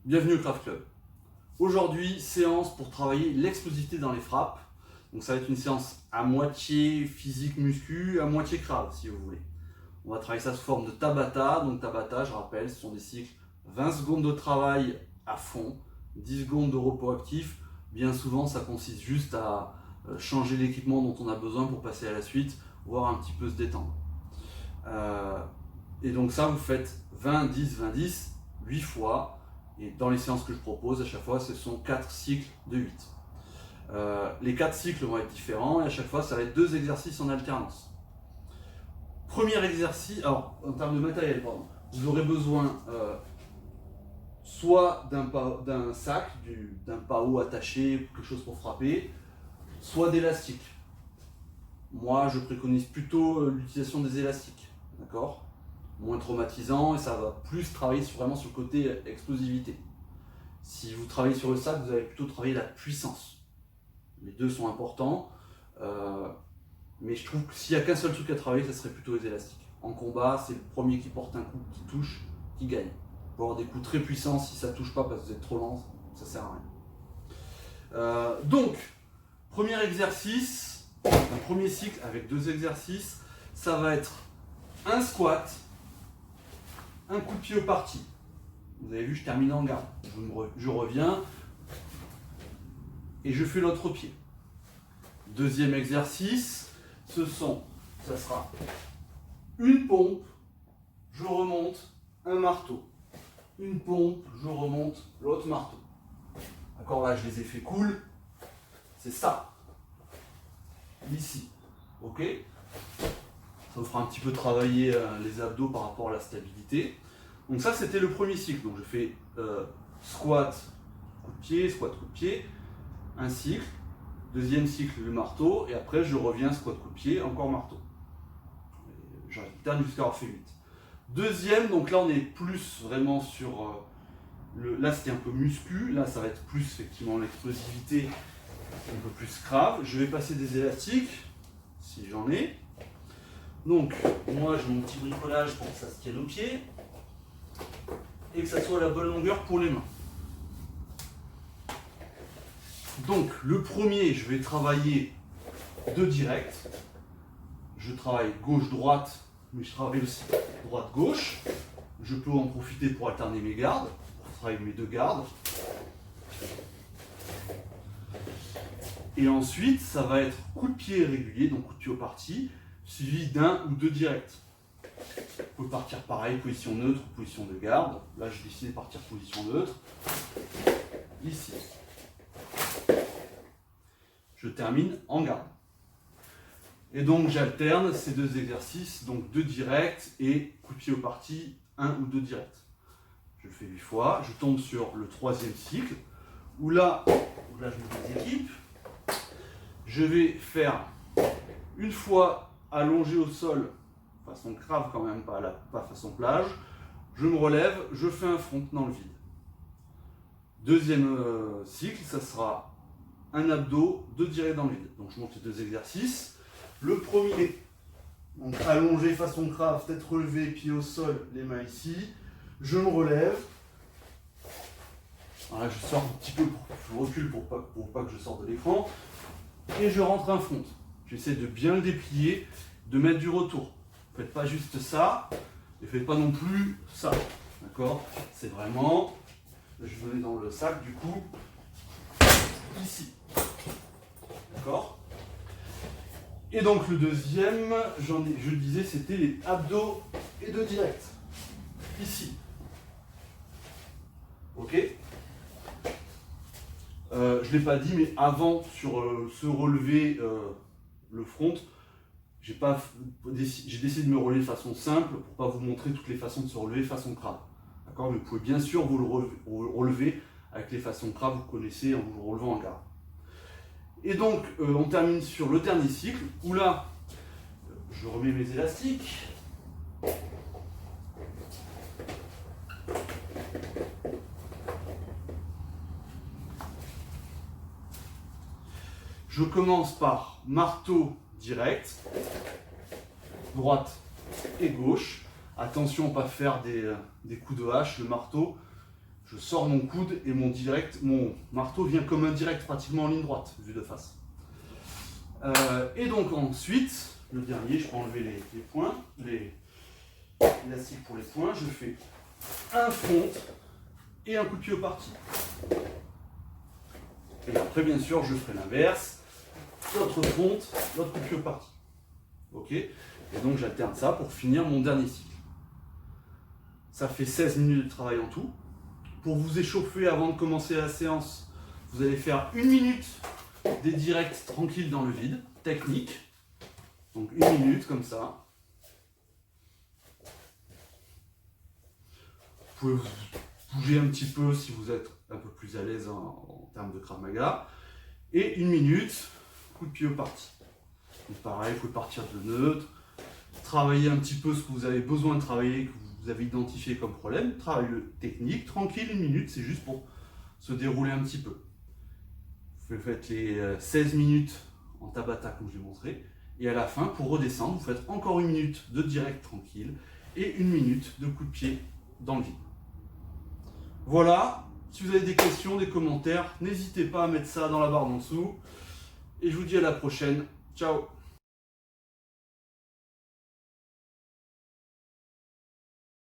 Bienvenue au Craft Club. Aujourd'hui, séance pour travailler l'explosivité dans les frappes. Donc ça va être une séance à moitié physique muscu, à moitié crave si vous voulez. On va travailler ça sous forme de Tabata. Donc Tabata, je rappelle, ce sont des cycles 20 secondes de travail à fond, 10 secondes de repos actif. Bien souvent, ça consiste juste à changer l'équipement dont on a besoin pour passer à la suite, voire un petit peu se détendre. Et donc ça, vous faites 20, 10, 20, 10, 8 fois. Et dans les séances que je propose, à chaque fois, ce sont 4 cycles de 8. Les 4 cycles vont être différents et à chaque fois, ça va être 2 exercices en alternance. Premier exercice, alors en termes de matériel, pardon, vous aurez besoin soit d'un sac, d'un pao attaché, quelque chose pour frapper, soit d'élastiques. Moi, je préconise plutôt l'utilisation des élastiques, d'accord ? Moins traumatisant et ça va plus travailler vraiment sur le côté explosivité. Si vous travaillez sur le sac, vous allez plutôt travailler la puissance. Les deux sont importants, mais je trouve que s'il n'y a qu'un seul truc à travailler, ça serait plutôt les élastiques. En combat, c'est le premier qui porte un coup, qui touche, qui gagne. Vous pouvez avoir des coups très puissants, si ça ne touche pas parce que vous êtes trop lent, ça ne sert à rien. Donc, premier exercice, un premier cycle avec 2 exercices, ça va être un squat, un coup de pied au parti. Vous avez vu, je termine en garde. Je reviens et je fais l'autre pied. Deuxième exercice, ça sera une pompe, je remonte, un marteau. Une pompe, je remonte, l'autre marteau. D'accord, là je les ai fait cool. C'est ça. Ici. Ok ? Ça vous fera un petit peu travailler les abdos par rapport à la stabilité. Donc ça, c'était le premier cycle. Donc je fais squat, coup de pied, squat, coup de pied, un cycle. Deuxième cycle, le marteau. Et après, je reviens, squat, coup de pied, encore marteau. J'alterne jusqu'à avoir fait 8. Deuxième, donc là, on est plus vraiment sur... là, c'était un peu muscu. Là, ça va être plus, effectivement, l'explosivité un peu plus grave. Je vais passer des élastiques, si j'en ai. Donc, moi, j'ai mon petit bricolage pour que ça se tienne au pied et que ça soit la bonne longueur pour les mains. Donc, le premier, je vais travailler 2 directs. Je travaille gauche-droite, mais je travaille aussi droite-gauche. Je peux en profiter pour alterner mes gardes, pour travailler mes 2 gardes. Et ensuite, ça va être coup de pied régulier, donc coup de pied au parti, suivi d'un ou 2 directs. Vous pouvez partir pareil, position neutre ou position de garde. Là, j'ai décidé de partir position neutre. Ici. Je termine en garde. Et donc, j'alterne ces 2 exercices, donc 2 directs et coup de pied au parti, 1 ou 2 directs. Je le fais 8 fois. Je tombe sur le 3e cycle, où là je me déséquipe. Je vais faire une fois allongé au sol, façon crave quand même, pas façon plage. Je me relève, je fais un front dans le vide. Deuxième cycle, ça sera un abdo, 2 directs dans le vide. Donc je monte les 2 exercices. Le premier, donc allongé façon crave, tête relevée, pied au sol, les mains ici. Je me relève. Voilà, je sors un petit peu, je recule pour pas que je sorte de l'écran. Et je rentre un front. J'essaie de bien le déplier, de mettre du retour. Faites pas juste ça, et faites pas non plus ça. D'accord ? C'est vraiment, je vais dans le sac du coup, ici. D'accord ? Et donc le deuxième, je le disais, c'était les abdos et 2 directs. Ici. Ok ? Je ne l'ai pas dit, mais avant, sur ce relevé, le front, j'ai décidé de me relever de façon simple pour ne pas vous montrer toutes les façons de se relever façon crabe. D'accord ? Mais vous pouvez bien sûr vous le relever avec les façons crabe, vous connaissez en vous le relevant en garde. Et donc, on termine sur le dernier cycle, où là, je remets mes élastiques. Je commence par marteau direct, droite et gauche. Attention à ne pas faire des coups de hache, le marteau. Je sors mon coude et mon marteau vient comme un direct, pratiquement en ligne droite, vu de face. Et donc ensuite, le dernier, je peux enlever les points, les élastiques pour les points. Je fais un front et un coup de pied au parti. Et après, bien sûr, je ferai l'inverse. L'autre front, l'autre coup de pied au parti. Ok? Et donc j'alterne ça pour finir mon dernier cycle. Ça fait 16 minutes de travail en tout. Pour vous échauffer avant de commencer la séance, vous allez faire 1 minute des directs tranquilles dans le vide, technique. Donc 1 minute comme ça. Vous pouvez bouger un petit peu si vous êtes un peu plus à l'aise en termes de Krav Maga. Et 1 minute, coup de pied au parti. Donc pareil, vous pouvez partir de neutre, travailler un petit peu ce que vous avez besoin de travailler, que vous avez identifié comme problème, travail technique, tranquille, 1 minute, c'est juste pour se dérouler un petit peu. Vous faites les 16 minutes en Tabata comme je l'ai montré, et à la fin, pour redescendre, vous faites encore 1 minute de direct tranquille et 1 minute de coup de pied dans le vide. Voilà, si vous avez des questions, des commentaires, n'hésitez pas à mettre ça dans la barre en dessous, et je vous dis à la prochaine, ciao.